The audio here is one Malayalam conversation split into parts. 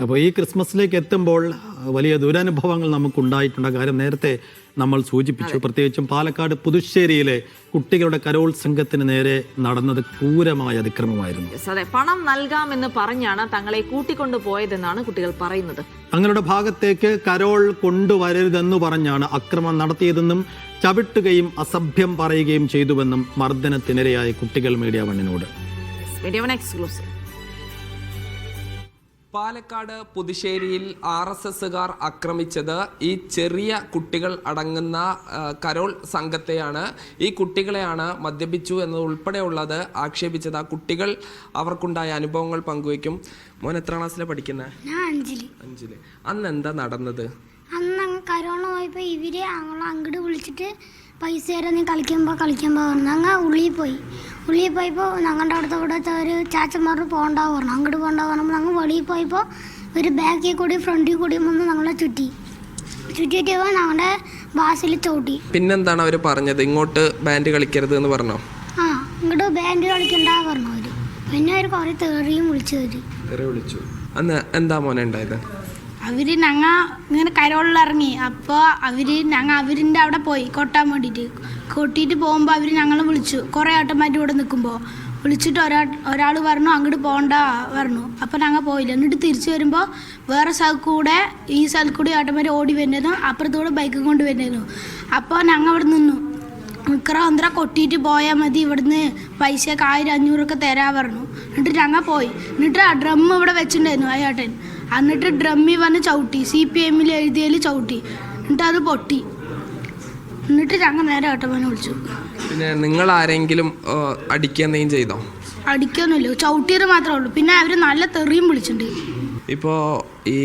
അപ്പോൾ ഈ ക്രിസ്മസിലേക്ക് എത്തുമ്പോൾ വലിയ ദുരനുഭവങ്ങൾ നമുക്കുണ്ടായിട്ടുണ്ട്. കാര്യം നേരത്തെ നമ്മൾ സൂചിപ്പിച്ചു. പ്രത്യേകിച്ചും പാലക്കാട് പുതുശ്ശേരിയിലെ കുട്ടികളുടെ കരോത്സംഗത്തിന് നേരെ നടന്നത് ക്രൂരമായ അതിക്രമമായിരുന്നു. അതെ, പണം നൽകാമെന്ന് പറഞ്ഞാണ് തങ്ങളെ കൂട്ടിക്കൊണ്ടു പോയതെന്നാണ് കുട്ടികൾ പറയുന്നത്. തങ്ങളുടെ ഭാഗത്തേക്ക് കരോൾ കൊണ്ടുവരരുതെന്ന് പറഞ്ഞാണ് അക്രമം നടത്തിയതെന്നും ചവിട്ടുകയും അസഭ്യം പറയുകയും ചെയ്തുവെന്നും മർദ്ദനത്തിനിരയായ കുട്ടികൾ മീഡിയ വണ്ണിനോട്. എക്സ്ക്ലൂസീവ്. പാലക്കാട് പുതുശ്ശേരിയിൽ RSSകാർ ആക്രമിച്ചത് ഈ ചെറിയ കുട്ടികൾ അടങ്ങുന്ന കരോൾ സംഘത്തെയാണ്. ഈ കുട്ടികളെയാണ് മദ്യപിച്ചു എന്നതുൾപ്പെടെയുള്ളത് ആക്ഷേപിച്ചത്. ആ കുട്ടികൾ അവർക്കുണ്ടായ അനുഭവങ്ങൾ പങ്കുവയ്ക്കും. മോൻ എത്ര ക്ലാസ്സിലാണ് പഠിക്കുന്നത്? അഞ്ചില്. അന്ന് എന്താ നടന്നത്? അന്ന് കരോള പോയപ്പോൾ ഇവര് അങ്ങോട്ട് വിളിച്ചിട്ട് പൈസ തരാൻ നീ കളിക്കുമ്പോൾ പറഞ്ഞു. അങ്ങ് ഉള്ളിൽ പോയപ്പോൾ ഞങ്ങളുടെ അവിടുത്തെ ഒരു ചാച്ചന്മാർ പോകണ്ടാ പറഞ്ഞു. അങ്ങോട്ട് പോകണ്ടാ പറഞ്ഞപ്പോൾ ഞങ്ങൾ വെളിയിൽ പോയപ്പോൾ ഒരു ബാക്കിൽ കൂടി ഫ്രണ്ടിൽ കൂടി വന്ന് ഞങ്ങളെ ചുറ്റിയിട്ടപ്പോൾ ഞങ്ങളുടെ ബാസിൽ ചവിട്ടി. പിന്നെന്താണ് അവർ പറഞ്ഞത്? ഇങ്ങോട്ട് ബാൻഡ് കളിക്കരുത് എന്ന് പറഞ്ഞോ? ആ, ഇങ്ങോട്ട് ബാൻഡ് കളിക്കണ്ടാ പറഞ്ഞു അവര്. പിന്നെ അവർ കുറേ തെറിയും വിളിച്ചു. അന്ന് എന്താ മോനെ ഉണ്ടായത്? അവർ ഞങ്ങൾ ഇങ്ങനെ കരോളിലിറങ്ങി. അപ്പോൾ ഞങ്ങൾ അവരിൻ്റെ അവിടെ പോയി കൊട്ടാൻ കൊട്ടിയിട്ട് പോകുമ്പോൾ അവർ ഞങ്ങളെ വിളിച്ചു. കുറേ ഏട്ടന്മാർ ഇവിടെ നിൽക്കുമ്പോൾ വിളിച്ചിട്ട് ഒരാൾ പറഞ്ഞു അങ്ങോട്ട് പോകണ്ട പറഞ്ഞു. അപ്പോൾ ഞങ്ങൾ പോയില്ല. എന്നിട്ട് തിരിച്ചു വരുമ്പോൾ വേറെ ഈ സ്ഥലത്ത് കൂടി ഏട്ടന്മാർ ഓടി വരുന്നതും അപ്പുറത്തൂടെ ബൈക്കും കൊണ്ട് വരുന്നതും. അപ്പോൾ ഞങ്ങൾ അവിടെ നിന്നു. മിക്കറ കൊട്ടിയിട്ട് പോയാൽ മതി, ഇവിടുന്ന് പൈസയൊക്കെ 100-500 തരാൻ പറഞ്ഞു. എന്നിട്ട് ഞങ്ങൾ പോയി. എന്നിട്ട് ആ ഡ്രം ഇവിടെ വെച്ചിട്ടുണ്ടായിരുന്നു ആ ഏട്ടൻ. എന്നിട്ട് ഡ്രമ്മിൽ വന്ന് ചവിട്ടി, CPM എഴുതിയതിൽ ചവിട്ടി. എന്നിട്ട് അത് പൊട്ടി. എന്നിട്ട് ഞങ്ങൾ നേരെ ഏട്ടന്മാരെ വിളിച്ചു. പിന്നെ നിങ്ങൾ ആരെങ്കിലും അടിക്കുകയും ചെയ്തോ? അടിക്കൊന്നുമില്ല, ചവിട്ടിയത് മാത്രമേ ഉള്ളൂ. പിന്നെ അവർ നല്ല തെറിയും വിളിച്ചിട്ടുണ്ട്. ഇപ്പോൾ ഈ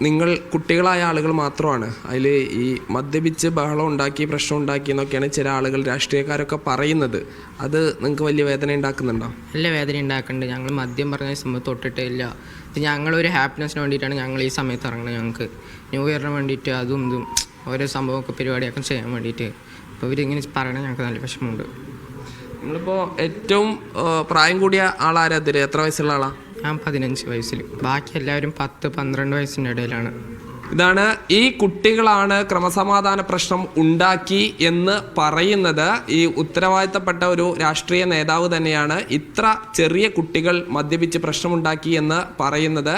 നിങ്ങൾ കുട്ടികളായ ആളുകൾ മാത്രമാണ് അതിൽ ഈ മദ്യപിച്ച് ബഹളം ഉണ്ടാക്കി പ്രശ്നം ഉണ്ടാക്കി എന്നൊക്കെയാണ് ചില ആളുകൾ രാഷ്ട്രീയക്കാരൊക്കെ പറയുന്നത്. അത് നിങ്ങൾക്ക് വലിയ വേദന ഉണ്ടാക്കുന്നുണ്ടോ? നല്ല വേദന ഉണ്ടാക്കുന്നുണ്ട്. ഞങ്ങൾ മദ്യം പറഞ്ഞ സംഭവം തൊട്ടിട്ടേ ഇല്ല. ഞങ്ങളൊരു ഹാപ്പിനെസ്സിന് വേണ്ടിയിട്ടാണ് ഞങ്ങൾ ഈ സമയത്ത് ഇറങ്ങുന്നത്. ഞങ്ങൾക്ക് ന്യൂ ഇയറിന് വേണ്ടിയിട്ട് അതും ഓരോ സംഭവമൊക്കെ പരിപാടിയൊക്കെ ചെയ്യാൻ വേണ്ടിയിട്ട്. അപ്പോൾ ഇവരിങ്ങനെ പറയണത് ഞങ്ങൾക്ക് നല്ല വിഷമമുണ്ട്. നിങ്ങളിപ്പോൾ ഏറ്റവും പ്രായം കൂടിയ ആളാരതിൽ എത്ര വയസ്സുള്ള ആളാണ്? ഞാൻ 15 വയസ്സിൽ. ബാക്കി എല്ലാവരും 10-12 വയസ്സിൻ്റെ ഇടയിലാണ്. ഇതാണ് ഈ കുട്ടികളാണ് ക്രമസമാധാന പ്രശ്നം ഉണ്ടാക്കി എന്ന് പറയുന്നത്. ഈ ഉത്തരവാദിത്തപ്പെട്ട ഒരു രാഷ്ട്രീയ നേതാവ് തന്നെയാണ് ഇത്ര ചെറിയ കുട്ടികൾ മദ്യപിച്ച് പ്രശ്നമുണ്ടാക്കി എന്ന് പറയുന്നത്.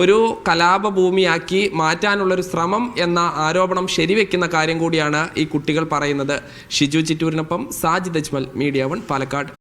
ഒരു കലാപഭൂമിയാക്കി മാറ്റാനുള്ളൊരു ശ്രമം എന്ന ആരോപണം ശരിവെക്കുന്ന കാര്യം കൂടിയാണ് ഈ കുട്ടികൾ പറയുന്നത്. ഷിജു ചിറ്റൂരിനൊപ്പം സാജിദ് അജ്മൽ, മീഡിയ 1 പാലക്കാട്.